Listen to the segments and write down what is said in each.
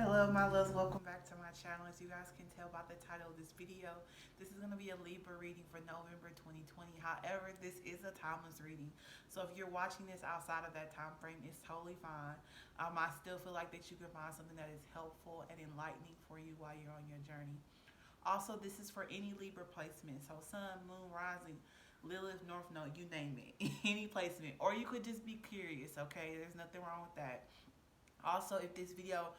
Hello, my loves. Welcome back to my channel. As you guys can tell by the title of this video, this is going to be a Libra reading for November 2020. However, this is a timeless reading. So if you're watching this outside of that time frame, it's totally fine. I still feel like that you can find something that is helpful and enlightening for you while you're on your journey. Also, this is for any Libra placement. So sun, moon, rising, Lilith, North Node, you name it. Any placement. Or you could just be curious, okay? There's nothing wrong with that. Also, if this video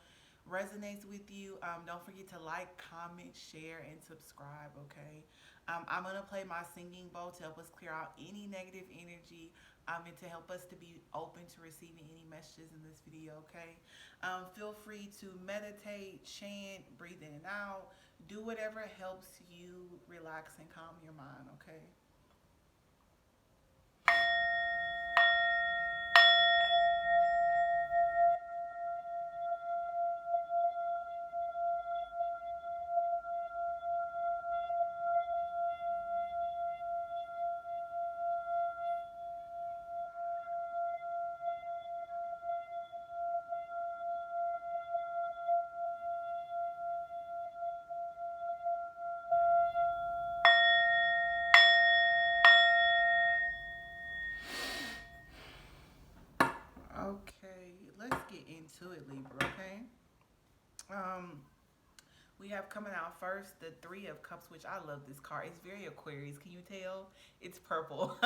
resonates with you, don't forget to like, comment, share, and subscribe, okay? I'm going to play my singing bowl to help us clear out any negative energy and to help us to be open to receiving any messages in this video, okay? Feel free to meditate, chant, breathe in and out, do whatever helps you relax and calm your mind, okay? Okay, let's get into it, Libra, okay? Um, we have coming out first the Three of Cups, which I love this card. It's very Aquarius. Can you tell? It's purple.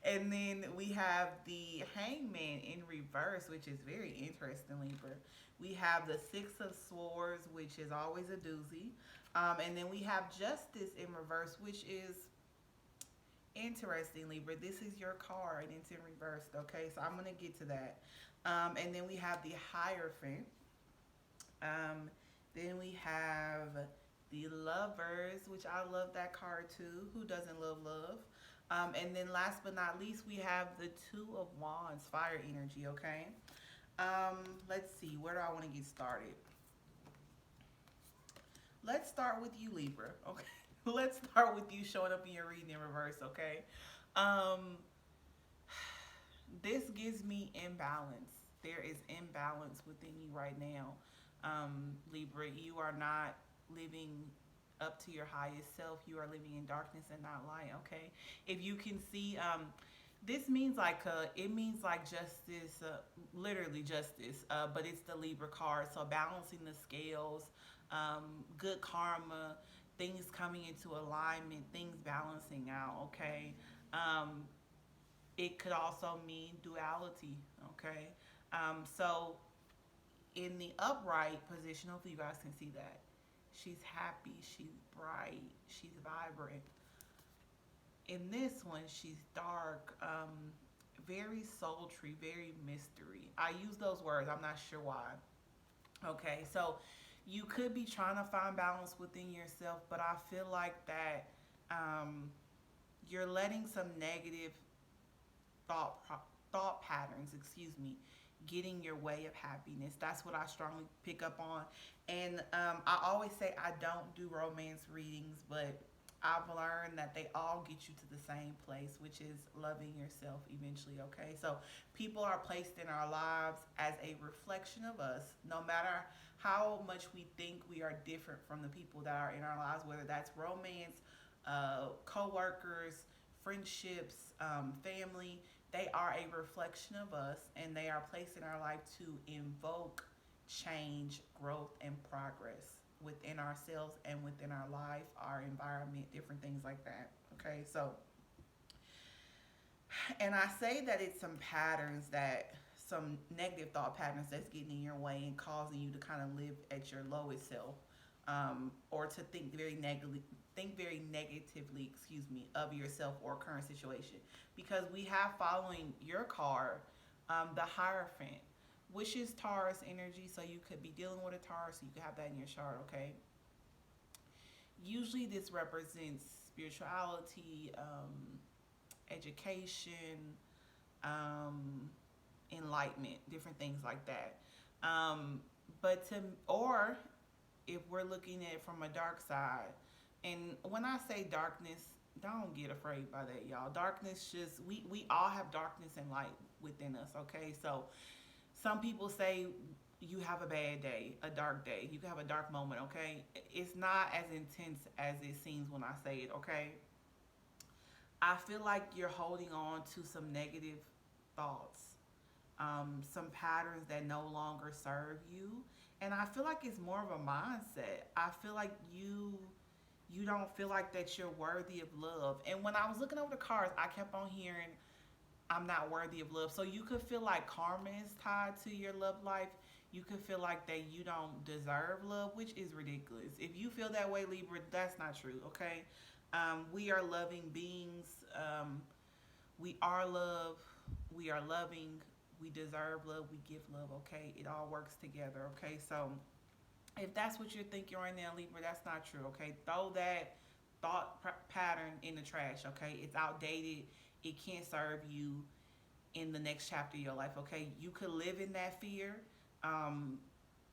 And then we have the Hangman in reverse, which is very interesting, Libra. We have the Six of Swords, which is always a doozy. And then we have Justice in reverse, which is interesting, Libra. This is your card and it's in reverse, okay? So I'm going to get to that. And then we have the Hierophant. Um, then we have the Lovers, which I love that card too. Who doesn't love love? And then last but not least, we have the Two of Wands, fire energy, okay? Let's see, where do I want to get started? Let's start with you, Libra, okay? Let's start with you showing up in your reading in reverse, okay? Um, this gives me imbalance. There is imbalance within you right now, Libra. You are not living up to your highest self. You are living in darkness and not light, okay? If you can see, this means like it means like justice, literally justice, but it's the Libra card. So balancing the scales, good karma, things coming into alignment, things balancing out, okay? Um, it could also mean duality, okay? So in the upright position, hopefully you guys can see that. She's happy, she's bright, she's vibrant. In this one, she's dark, very sultry, very mystery. I use those words, I'm not sure why. Okay, so you could be trying to find balance within yourself, but I feel like that you're letting some negative thought thought patterns, excuse me, get in your way of happiness. That's what I strongly pick up on. And I always say I don't do romance readings, but I've learned that they all get you to the same place, which is loving yourself eventually, okay? So people are placed in our lives as a reflection of us, no matter how much we think we are different from the people that are in our lives, whether that's romance, co-workers, friendships, family. They are a reflection of us and they are placed in our life to invoke change, growth, and progress within ourselves and within our life, our environment, different things like that. Okay, so, and I say that it's some patterns that, some negative thought patterns that's getting in your way and causing you to kind of live at your lowest self, or to think very negatively, excuse me, of yourself or current situation. Because we have following your card, the Hierophant, which is Taurus energy. So you could be dealing with a Taurus, so you could have that in your chart, okay? Usually this represents spirituality, education, um, enlightenment, different things like that. Um, but to, or if we're looking at it from a dark side, and when I say darkness, don't get afraid by that, y'all. Darkness, just we all have darkness and light within us, okay? So some people say you have a bad day, a dark day. You can have a dark moment, okay? It's not as intense as it seems when I say it, okay? I feel like you're holding on to some negative thoughts, some patterns that no longer serve you. And I feel like it's more of a mindset. I feel like you don't feel like that you're worthy of love. And when I was looking over the cards, I kept on hearing I'm not worthy of love. So you could feel like karma is tied to your love life. You could feel like that you don't deserve love, which is ridiculous. If you feel that way, Libra, that's not true, okay? We are loving beings. We are love. We are loving. We deserve love. We give love, okay? It all works together, okay? So if that's what you're thinking right now, Libra, that's not true, okay? Throw that pattern in the trash, okay? It's outdated. It can't serve you in the next chapter of your life, okay? You could live in that fear um,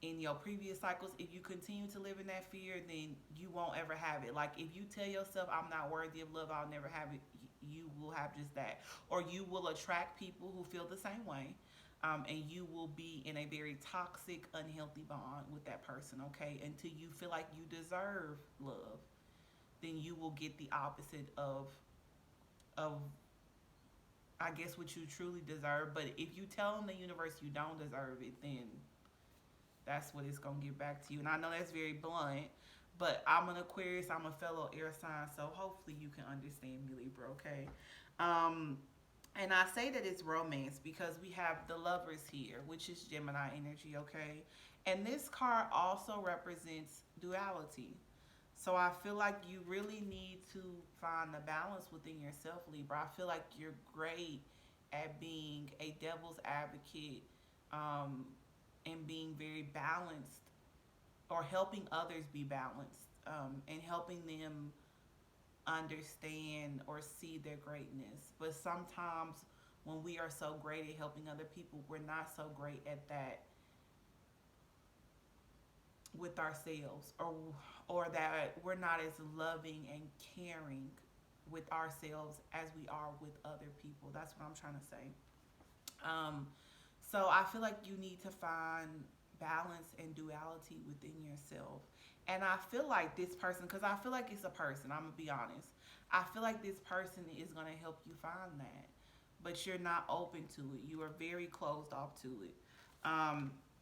in your previous cycles. If you continue to live in that fear, then you won't ever have it. Like if you tell yourself, I'm not worthy of love, I'll never have it, you will have just that. Or you will attract people who feel the same way. And you will be in a very toxic, unhealthy bond with that person, okay? Until you feel like you deserve love, then you will get the opposite of I guess what you truly deserve. But if you tell the universe you don't deserve it, then that's what it's gonna give back to you. And I know that's very blunt, but I'm an Aquarius. I'm a fellow air sign, so hopefully you can understand me, Libra. Okay. Um, and I say that it's romance because we have the lovers here, which is Gemini energy. Okay, and this card also represents duality. So I feel like you really need to find the balance within yourself, Libra. I feel like you're great at being a devil's advocate, um, and being very balanced, or helping others be balanced, and helping them understand or see their greatness. But sometimes when we are so great at helping other people, we're not so great at that with ourselves, or that we're not as loving and caring with ourselves as we are with other people. That's what I'm trying to say. Um, so I feel like you need to find balance and duality within yourself. And I feel like this person, because I feel like it's a person, I'm going to be honest. I feel like this person is going to help you find that. But you're not open to it. You are very closed off to it.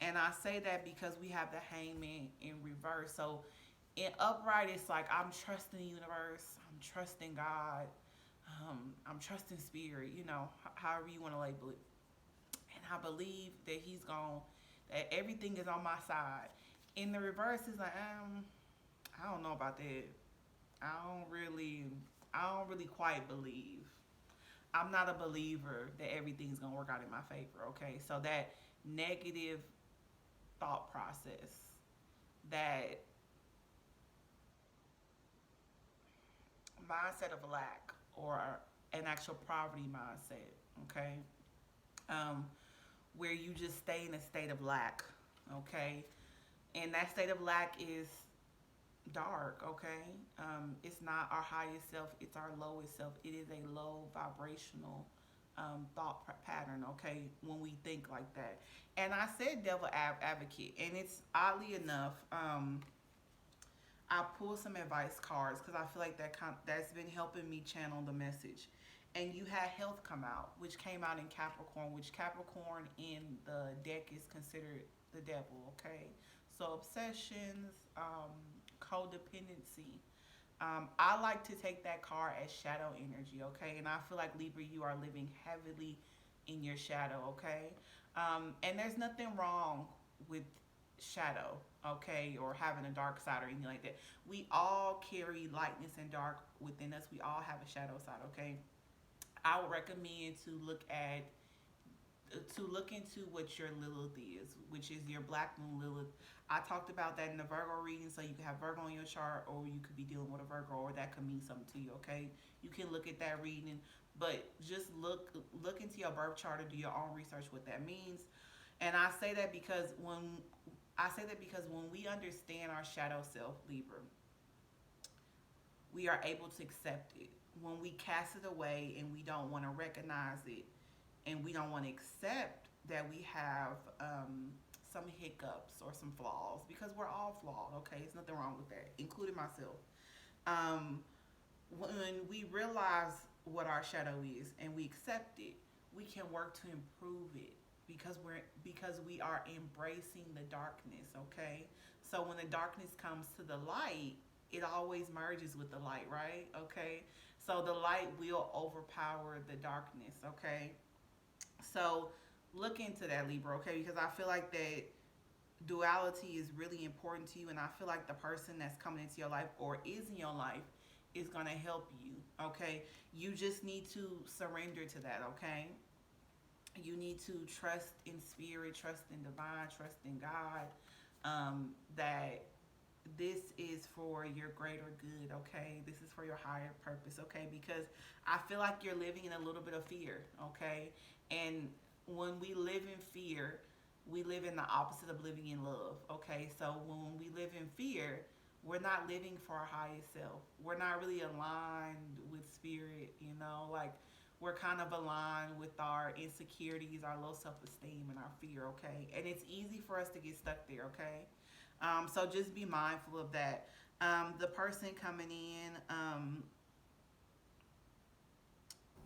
And I say that because we have the hangman in reverse. So in upright, it's like I'm trusting the universe, I'm trusting God, I'm trusting spirit, however you want to label it. And I believe that that everything is on my side. In the reverse, it's like, I don't know about that. I don't really, I don't really quite believe. I'm not a believer that everything's gonna work out in my favor. Okay, so that negative thought process, that mindset of lack, or an actual poverty mindset. Okay, um, where you just stay in a state of lack. Okay, and that state of lack is dark. Okay, it's not our highest self, it's our lowest self. It is a low vibrational thought pattern, okay, when we think like that. And I said devil advocate, and it's oddly enough, I pulled some advice cards because I feel like that's been helping me channel the message. And you had health come out, which came out in Capricorn, which Capricorn in the deck is considered the devil. Okay, so obsessions, codependency. I like to take that card as shadow energy. Okay, and I feel like Libra, you are living heavily in your shadow. Okay, and there's nothing wrong with shadow, okay, or having a dark side or anything like that. We all carry lightness and dark within us. We all have a shadow side, okay. I would recommend to look into what your Lilith is, which is your Black Moon Lilith. I talked about that in the Virgo reading, so you can have Virgo on your chart, or you could be dealing with a Virgo, or that could mean something to you. Okay, you can look at that reading, but just look into your birth chart and do your own research what that means. And I say that because when we understand our shadow self, Libra, we are able to accept it. When we cast it away and we don't want to recognize it, and we don't want to accept that we have some hiccups or some flaws, because we're all flawed, okay? There's nothing wrong with that, including myself. Um, when we realize what our shadow is and we accept it, we can work to improve it, because we are embracing the darkness, okay? So when the darkness comes to the light, it always merges with the light, right? Okay? So the light will overpower the darkness, okay? So look into that, Libra, okay? Because I feel like that duality is really important to you, and I feel like the person that's coming into your life or is in your life is going to help you, okay? You just need to surrender to that, okay? You need to trust in spirit, trust in divine, trust in God, that this is for your greater good, okay? This is for your higher purpose, okay? Because I feel like you're living in a little bit of fear, okay? And when we live in fear, we live in the opposite of living in love, okay? So when we live in fear, we're not living for our highest self. We're not really aligned with spirit, like we're kind of aligned with our insecurities, our low self esteem, and our fear, okay? And it's easy for us to get stuck there, okay? So just be mindful of that. The person coming in,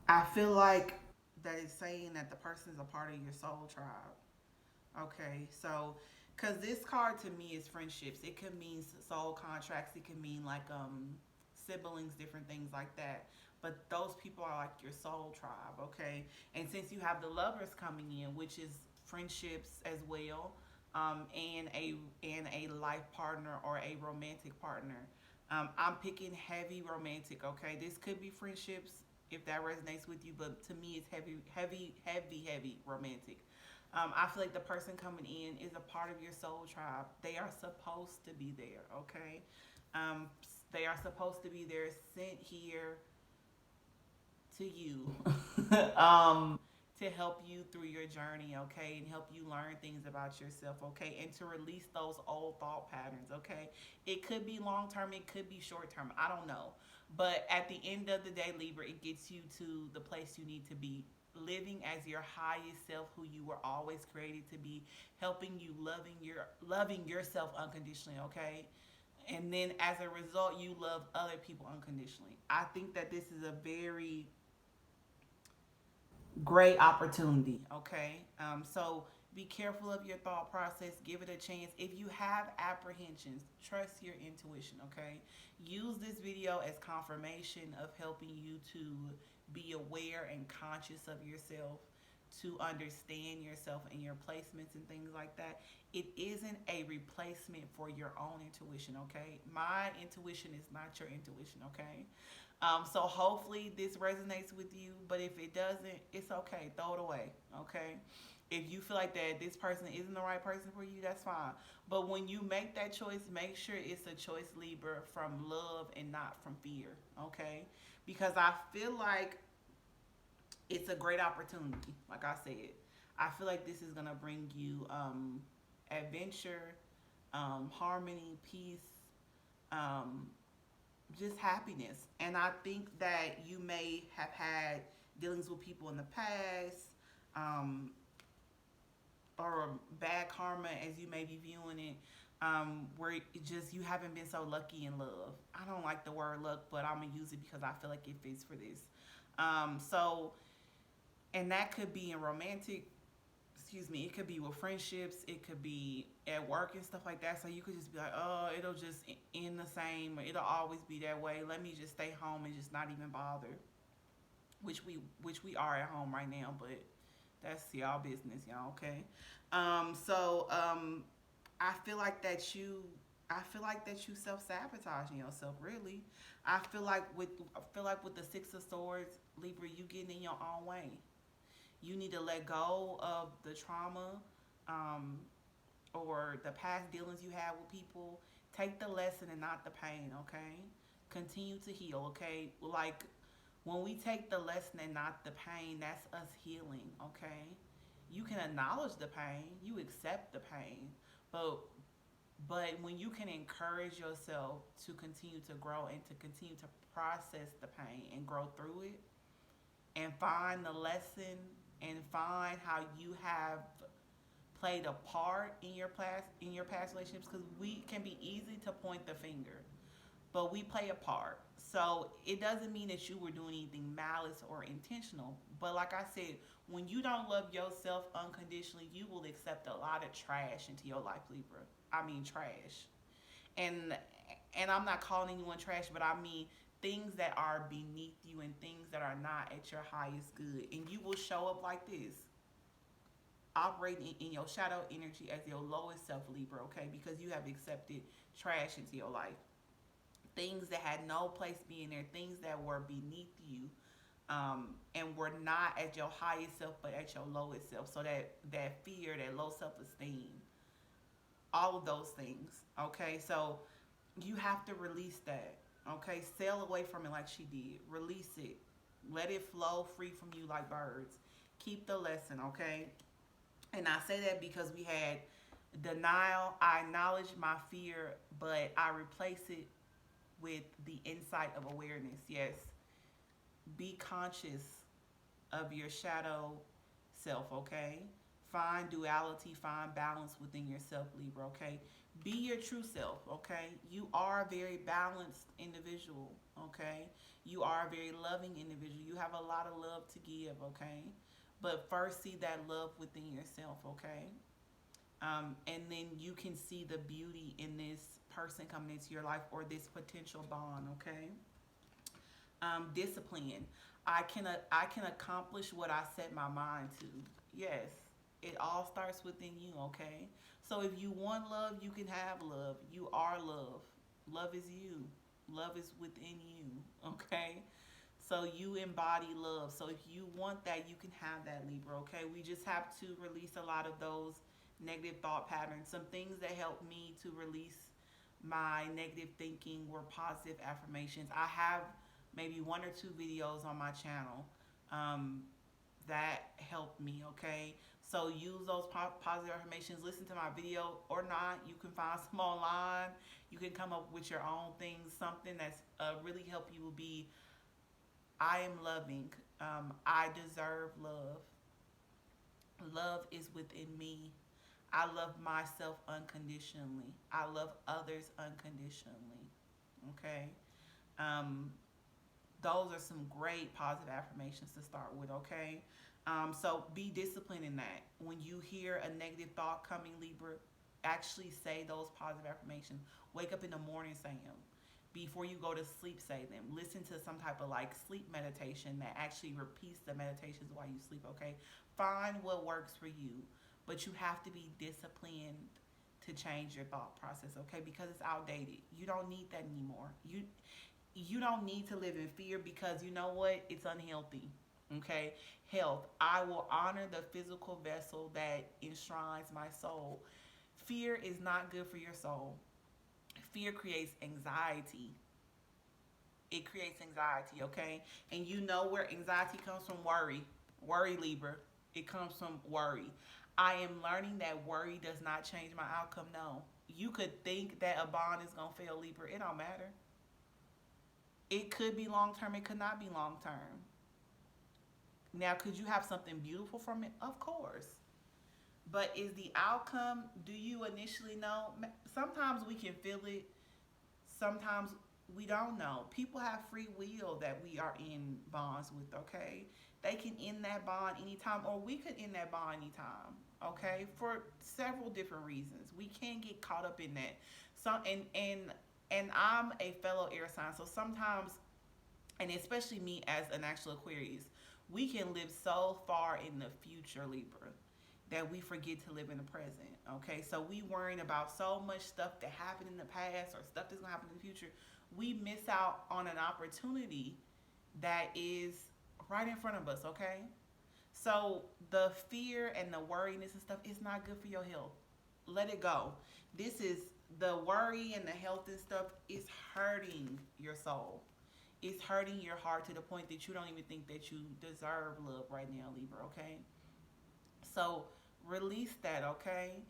I feel like that is saying that the person is a part of your soul tribe. Okay, so because this card to me is friendships. It could mean soul contracts. It could mean like siblings, different things like that. But those people are like your soul tribe. Okay, and since you have the lovers coming in, which is friendships as well, and a life partner or a romantic partner. I'm picking heavy romantic. Okay, this could be friendships if that resonates with you, but to me, it's heavy, heavy, heavy, heavy romantic. I feel like the person coming in is a part of your soul tribe. They are supposed to be there, okay? Um, they are supposed to be there, sent here to you, to help you through your journey, okay? And help you learn things about yourself, okay? And to release those old thought patterns, okay? It could be long term, it could be short term. I don't know. But at the end of the day, Libra, it gets you to the place you need to be, living as your highest self, who you were always created to be, helping you loving yourself unconditionally, okay? And then as a result, you love other people unconditionally. I think that this is a very great opportunity, okay? So be careful of your thought process, give it a chance. If you have apprehensions, trust your intuition, okay? Use this video as confirmation of helping you to be aware and conscious of yourself, to understand yourself and your placements and things like that. It isn't a replacement for your own intuition, okay? My intuition is not your intuition, okay? So hopefully this resonates with you, but if it doesn't, it's okay. Throw it away, okay? If you feel like that this person isn't the right person for you, that's fine. But when you make that choice, make sure it's a choice, Libra, from love and not from fear, okay? Because I feel like it's a great opportunity. Like I said, I feel like this is gonna bring you adventure, harmony, peace, um, just happiness. And I think that you may have had dealings with people in the past, um, or bad karma, as you may be viewing it, where it just you haven't been so lucky in love. I don't like the word luck, but I'm gonna use it because I feel like it fits for this. So, and that could be in romantic, excuse me, it could be with friendships, it could be at work and stuff like that. So you could just be like, oh, it'll just end the same, or it'll always be that way. Let me just stay home and just not even bother. Which we are at home right now, but that's y'all business, y'all. Okay. So I feel like that you self sabotaging yourself. Really, I feel like with the Six of Swords, Libra, you getting in your own way. You need to let go of the trauma, um, or the past dealings you had with people. Take the lesson and not the pain, okay? Continue to heal, okay? Like when we take the lesson and not the pain, that's us healing, okay? You can acknowledge the pain, you accept the pain, but when you can encourage yourself to continue to grow and to continue to process the pain and grow through it, and find the lesson, and find how you have played a part in your past relationships, because we can be easy to point the finger, but we play a part. So it doesn't mean that you were doing anything malice or intentional. But like I said, when you don't love yourself unconditionally, you will accept a lot of trash into your life, Libra. I mean trash. And I'm not calling anyone trash, but I mean things that are beneath you and things that are not at your highest good. And you will show up like this, operating in your shadow energy as your lowest self, Libra, okay? Because you have accepted trash into your life. Things that had no place being there, things that were beneath you, and were not at your highest self, but at your lowest self. So that fear, that low self esteem, all of those things. Okay, so you have to release that. Okay, sail away from it like she did. Release it. Let it flow free from you like birds. Keep the lesson. Okay, and I say that because we had denial. I acknowledge my fear, but I replace it with the insight of awareness. Yes, be conscious of your shadow self, okay? Find duality, find balance within yourself, Libra, okay? Be your true self, okay? You are a very balanced individual, okay? You are a very loving individual. You have a lot of love to give, okay? But first, see that love within yourself, okay? And then you can see the beauty in this person coming into your life, or this potential bond, okay? Discipline. I can accomplish what I set my mind to. Yes, it all starts within you. Okay, so if you want love, you can have love. You are love. Love is you. Love is within you. Okay, so you embody love. So if you want that, you can have that, Libra. Okay, we just have to release a lot of those negative thought patterns. Some things that help me to release my negative thinking were positive affirmations. I have maybe one or two videos on my channel, um, that helped me, okay? So use those positive affirmations. Listen to my video or not. You can find some online. You can come up with your own things. Something that's really help you will be, I am loving. I deserve love. Love is within me. I love myself unconditionally. I love others unconditionally. Okay? Um, those are some great positive affirmations to start with, okay? So be disciplined in that. When you hear a negative thought coming, Libra, actually say those positive affirmations. Wake up in the morning saying them. Before you go to sleep, say them. Listen to some type of like sleep meditation that actually repeats the meditations while you sleep, okay? Find what works for you, but you have to be disciplined to change your thought process, okay? Because it's outdated. You don't need that anymore. You don't need to live in fear, because you know what? It's unhealthy. Okay? Health. I will honor the physical vessel that enshrines my soul. Fear is not good for your soul. Fear creates anxiety. It creates anxiety, okay? And you know where anxiety comes from? Worry. Worry, Libra. It comes from worry. I am learning that worry does not change my outcome. No. You could think that a bond is going to fail, Libra. It don't matter. It could be long term, it could not be long term. Now, could you have something beautiful from it? Of course. But is the outcome, do you initially know? Sometimes we can feel it, sometimes we don't know. People have free will that we are in bonds with, okay? They can end that bond anytime, or we could end that bond anytime, okay? For several different reasons. We can't get caught up in that. Some and I'm a fellow air sign, so sometimes, and especially me as an actual Aquarius, we can live so far in the future, Libra, that we forget to live in the present. Okay, so we worrying about so much stuff that happened in the past or stuff that's gonna happen in the future. We miss out on an opportunity that is right in front of us. Okay, so the fear and the worriness and stuff is not good for your health. Let it go. This is the worry and the health and stuff is hurting your soul. It's hurting your heart to the point that you don't even think that you deserve love right now, Libra, okay? So release that, okay?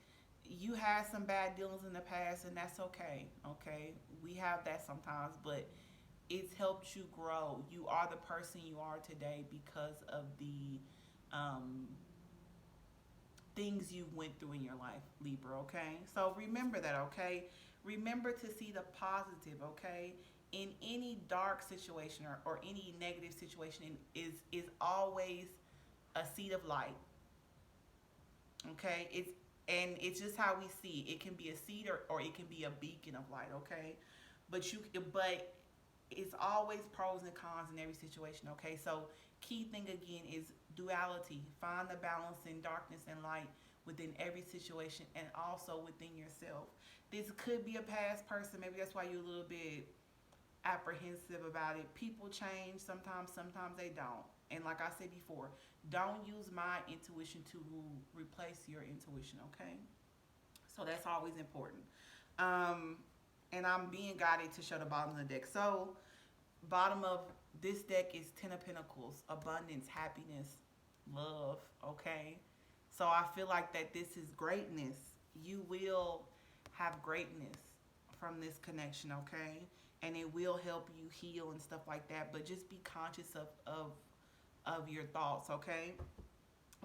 You had some bad dealings in the past, and that's okay, okay? We have that sometimes, but it's helped you grow. You are the person you are today because of the things you went through in your life, Libra, okay? So remember that, okay? Remember to see the positive, okay? In any dark situation or any negative situation is always a seed of light, okay? It's just how we see it. It can be a seed or it can be a beacon of light, okay? But it's always pros and cons in every situation, okay? So key thing again is duality. Find the balance in darkness and light within every situation and also within yourself. This could be a past person. Maybe that's why you're a little bit apprehensive about it. People change sometimes, sometimes they don't. And like I said before, don't use my intuition to replace your intuition, okay? So that's always important. Um, and I'm being guided to show the bottom of the deck. So, bottom of this deck is Ten of Pentacles, abundance, happiness, love, okay? So I feel like that this is greatness. You will have greatness from this connection, okay? And it will help you heal and stuff like that. But just be conscious of your thoughts, okay?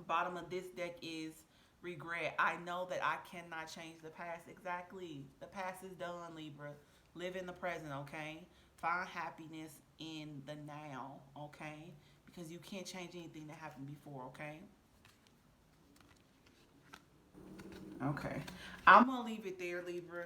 Bottom of this deck is regret. I know that I cannot change the past. Exactly. The past is done, Libra. Live in the present, okay? Find happiness in the now, okay? Because you can't change anything that happened before, okay? Okay. I'm going to leave it there, Libra.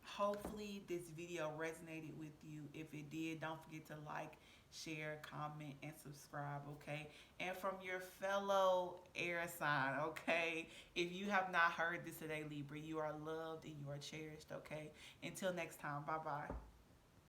Hopefully this video resonated with you. If it did, don't forget to like, share, comment, and subscribe, okay? And from your fellow air sign, okay? If you have not heard this today, Libra, you are loved and you are cherished, okay? Until next time, bye-bye.